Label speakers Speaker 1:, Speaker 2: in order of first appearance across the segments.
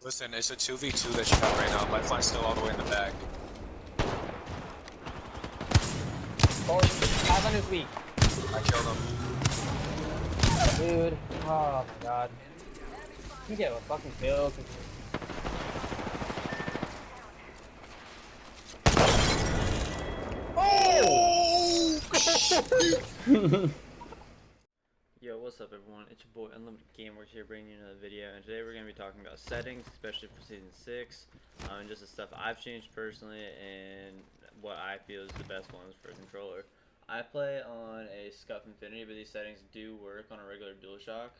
Speaker 1: Listen, it's a 2v2 that you have right now. Lifeline's still all the way in the back.
Speaker 2: Oh, guys on his weak.
Speaker 1: I killed him.
Speaker 2: Dude. Oh my god. You get a fucking kill.
Speaker 1: Oh!
Speaker 3: Yo, what's up everyone? It's your boy Unlimited Gameworks here bringing you another video, and today we're going to be talking about settings, especially for Season 6, and just the stuff I've changed personally and what I feel is the best ones for a controller. I play on a Scuff Infinity, but these settings do work on a regular DualShock.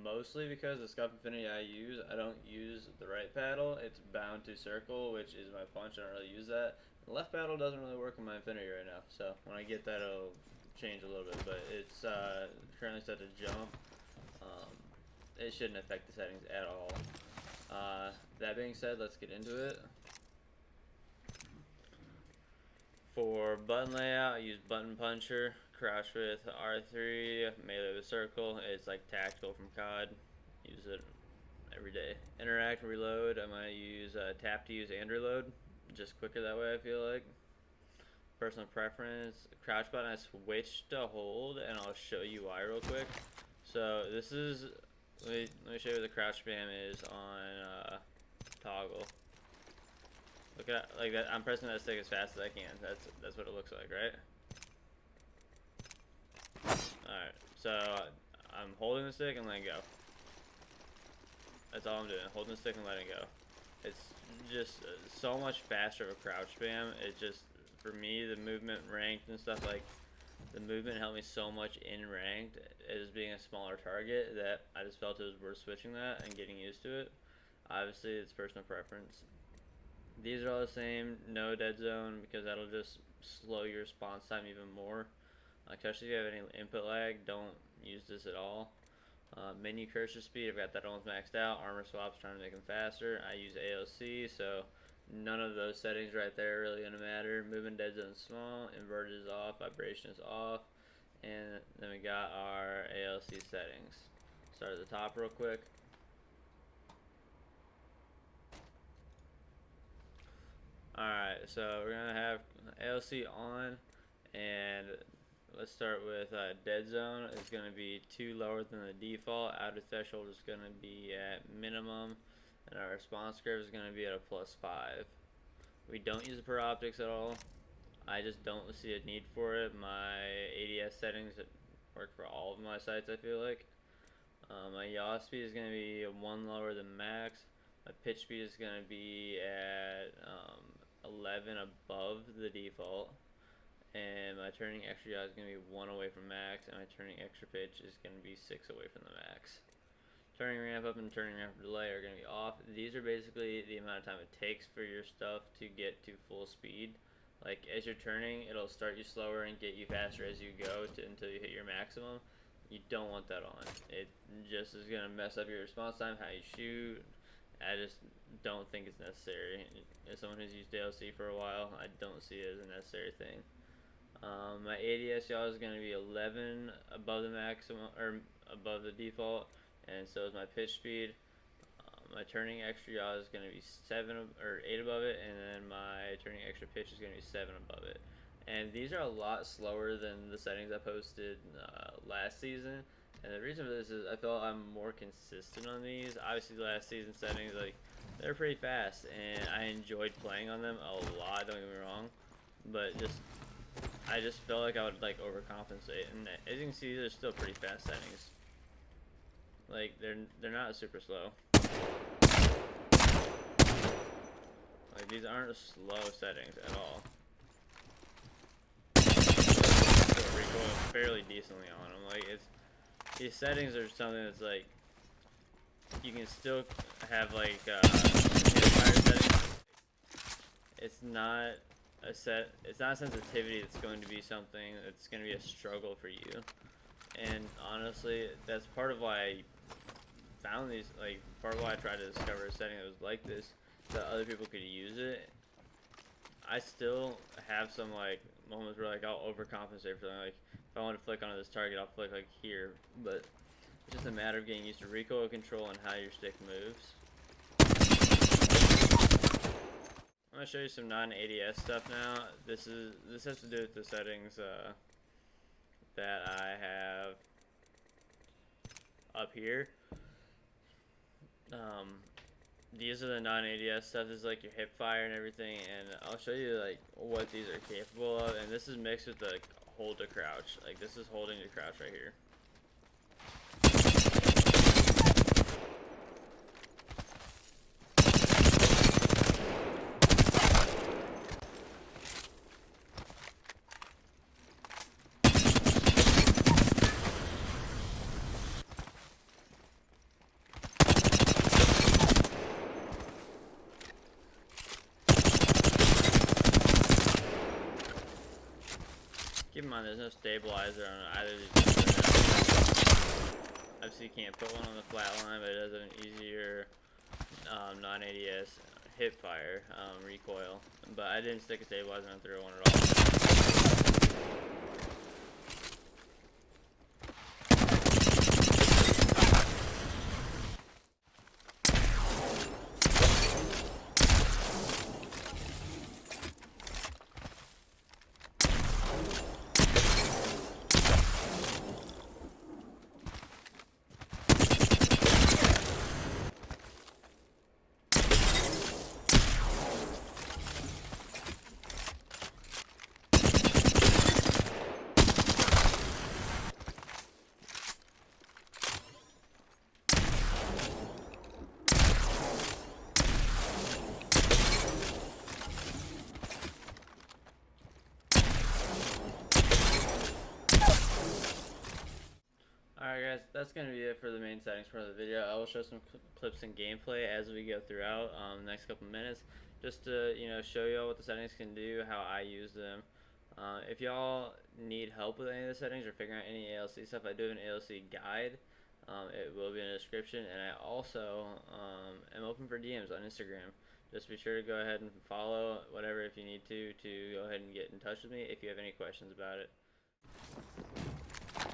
Speaker 3: Mostly because the Scuff Infinity I don't use the right paddle. It's bound to circle, which is my punch. I don't really use that. The left paddle doesn't really work on my Infinity right now, so when I get that it'll change a little bit, but it's currently set to jump. It shouldn't affect the settings at all. That being said, let's get into it. For button layout, I use button puncher, crouch with R3, melee with circle. It's like tactical from COD. Use it every day. Interact, reload. I might use tap to use and reload. Just quicker that way, I feel like. Personal preference, crouch button I switch to hold, and I'll show you why real quick. So this is, let me show you what the crouch spam is on toggle. Look at like that. I'm pressing that stick as fast as I can. That's what it looks like, right? All right. So I'm holding the stick and letting go. That's all I'm doing. Holding the stick and letting go. It's just so much faster of a crouch spam. It just, for me, the movement ranked and stuff, like the movement helped me so much in ranked as being a smaller target that I just felt it was worth switching that and getting used to it. Obviously, it's personal preference. These are all the same, no dead zone, because that'll just slow your response time even more. Especially if you have any input lag, don't use this at all. Menu cursor speed, I've got that almost maxed out. Armor swaps, trying to make them faster. I use ALC, so none of those settings right there are really going to matter. Movement dead zone small, inverted is off, vibration is off, and then we got our ALC settings. Start at the top real quick. Alright, so we're going to have ALC on, and let's start with dead zone. It's going to be 2 lower than the default. Outer threshold is going to be at minimum, and our response curve is going to be at a +5. We don't use the per optics at all. I just don't see a need for it. My ADS settings work for all of my sites, I feel like. My yaw speed is going to be 1 lower than max. My pitch speed is going to be at 11 above the default. And my turning extra yaw is going to be 1 away from max. And my turning extra pitch is going to be 6 away from the max. Turning ramp up and turning ramp delay are going to be off. These are basically the amount of time it takes for your stuff to get to full speed. Like as you're turning, it'll start you slower and get you faster as you go until you hit your maximum. You don't want that on. It just is going to mess up your response time, how you shoot. I just don't think it's necessary. As someone who's used ALC for a while, I don't see it as a necessary thing. My ADS yaw is going to be 11 above the maximum, or above the default, and so is my pitch speed. My turning extra yaw is going to be 7 or 8 above it, and then my turning extra pitch is going to be 7 above it. And these are a lot slower than the settings I posted last season. And the reason for this is I felt I'm more consistent on these. Obviously, last season settings, like, they're pretty fast, and I enjoyed playing on them a lot. Don't get me wrong, but I just felt like I would like overcompensate. And as you can see, they're still pretty fast settings. Like they're not super slow. Like these aren't slow settings at all. Still recoil fairly decently on them. Like these settings are something that's like you can still have like fire settings. It's not a sensitivity that's going to be something that's going to be a struggle for you. And honestly, that's part of why I found these, like part of why I tried to discover a setting that was like this, that other people could use it. I still have some like moments where like I'll overcompensate for something. Like if I want to flick onto this target, I'll flick like here, but It's just a matter of getting used to recoil control and how your stick moves. I'm gonna show you some non-ADS stuff now. This has to do with the settings that I have up here. These are the non-ADS stuff. This is like your hip fire and everything, and I'll show you like what these are capable of. And this is mixed with the hold to crouch. Like this is holding to crouch right here. Keep in mind, there's no stabilizer on either of these. Obviously, you can't put one on the flat line, but it does have an easier non-ADS hip fire recoil. But I didn't stick a stabilizer on 301 at all. Alright guys, that's going to be it for the main settings part of the video. I will show some clips and gameplay as we go throughout the next couple minutes, just to show y'all what the settings can do, how I use them. If y'all need help with any of the settings or figuring out any ALC stuff, I do have an ALC guide. It will be in the description, and I also am open for DMs on Instagram. Just be sure to go ahead and follow whatever if you need to go ahead and get in touch with me if you have any questions about it.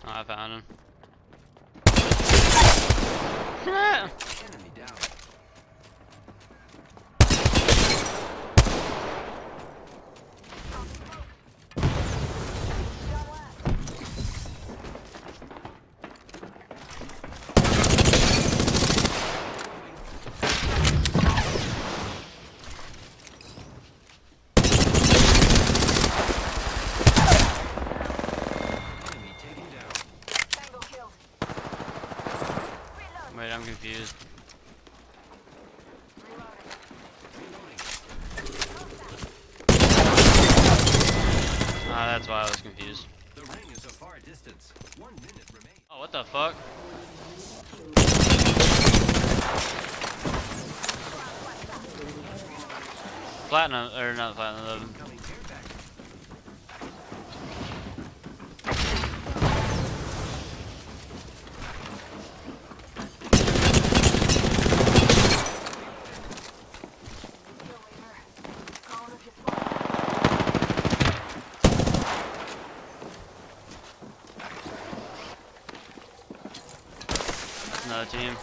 Speaker 4: Oh, I found him.
Speaker 5: Enemy down. Enemy taken down.
Speaker 6: Tango killed.
Speaker 4: Wait, I'm confused. Ah, that's why I was confused.
Speaker 5: The ring is a far distance. 1 minute remains.
Speaker 4: Oh, what the fuck? Platinum, or not platinum,
Speaker 5: Coming care package.
Speaker 4: another team.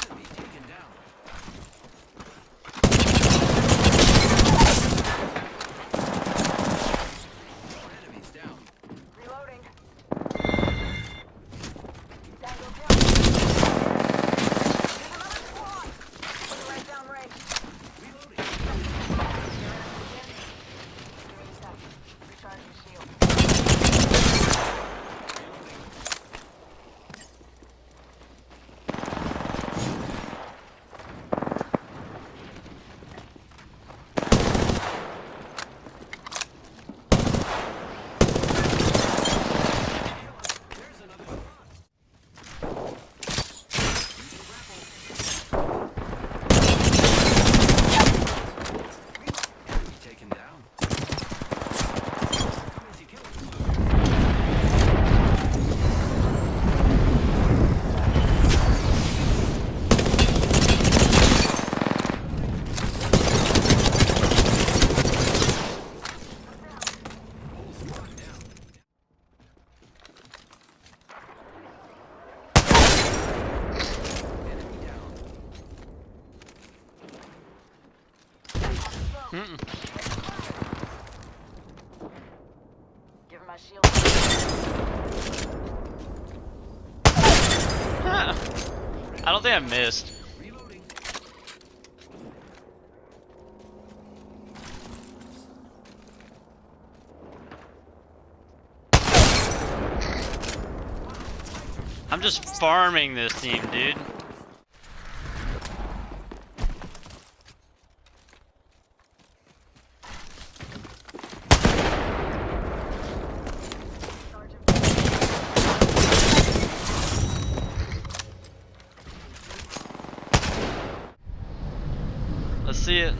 Speaker 5: Enemy taken down. More enemies down.
Speaker 6: Reloading. Tango killed. There's another squad. Put right down range.
Speaker 5: Reloading.
Speaker 6: Give me a sec. Recharge your shield.
Speaker 5: There's another squad. Using grapple. Enemy taken down.
Speaker 4: Mm-mm.
Speaker 6: Give him my shield.
Speaker 4: I don't think I missed.
Speaker 5: Reloading.
Speaker 4: I'm just farming this team, dude. Let's see it.